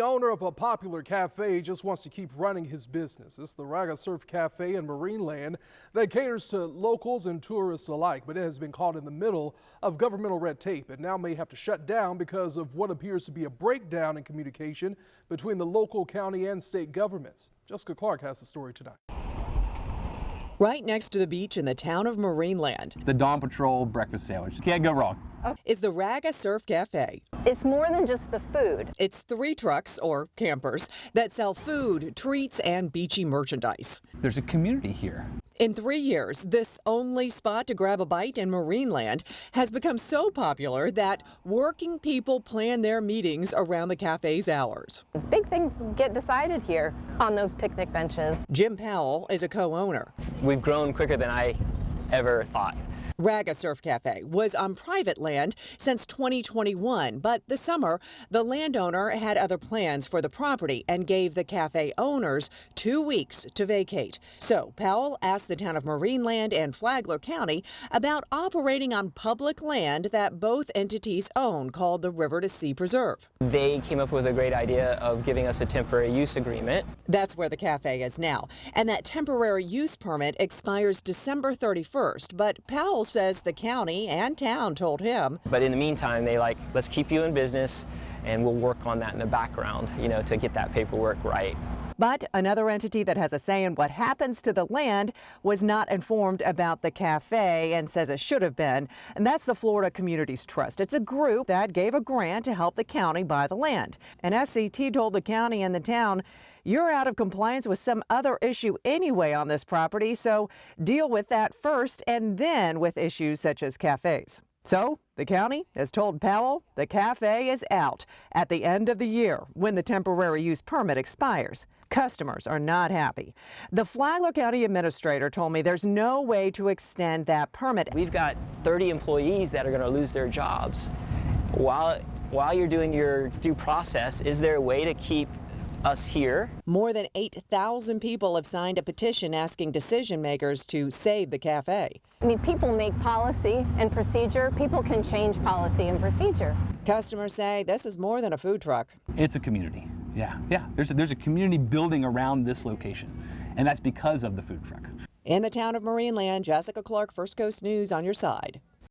The owner of a popular cafe just wants to keep running his business. It's the Ragga Surf Café in Marineland that caters to locals and tourists alike, but it has been caught in the middle of governmental red tape and now may have to shut down because of what appears to be a breakdown in communication between the local, county, and state governments. Jessica Clark has the story tonight. Right next to the beach in the town of Marineland. The Dawn Patrol breakfast sandwich. Can't go wrong. Is the Raga Surf Cafe. It's more than just the food. It's 3 trucks, or campers, that sell food, treats, and beachy merchandise. There's a community here. In 3 years, this only spot to grab a bite in Marineland has become so popular that working people plan their meetings around the cafe's hours. Big things get decided here on those picnic benches. Jim Powell is a co-owner. We've grown quicker than I ever thought. Raga Surf Cafe was on private land since 2021, but this summer, the landowner had other plans for the property and gave the cafe owners 2 weeks to vacate. So Powell asked the town of Marineland and Flagler County about operating on public land that both entities own, called the River to Sea Preserve. They came up with a great idea of giving us a temporary use agreement. That's where the cafe is now, and that temporary use permit expires December 31st, but Powell says the county and town told him. But in the meantime, they let's keep you in business and we'll work on that in the background, to get that paperwork right. But another entity that has a say in what happens to the land was not informed about the cafe and says it should have been, and that's the Florida Communities Trust. It's a group that gave a grant to help the county buy the land. And FCT told the county and the town, you're out of compliance with some other issue anyway on this property, so deal with that first and then with issues such as cafes. So the county has told Powell the cafe is out at the end of the year when the temporary use permit expires. Customers are not happy. The Flagler County administrator told me there's no way to extend that permit. We've got 30 employees that are going to lose their jobs. While you're doing your due process, is there a way to keep us here? More than 8,000 people have signed a petition asking decision makers to save the cafe. People make policy and procedure. People can change policy and procedure. Customers say this is more than a food truck. It's a community. Yeah. There's a community building around this location, and that's because of the food truck. In the town of Marineland, Jessica Clark, First Coast News on your side.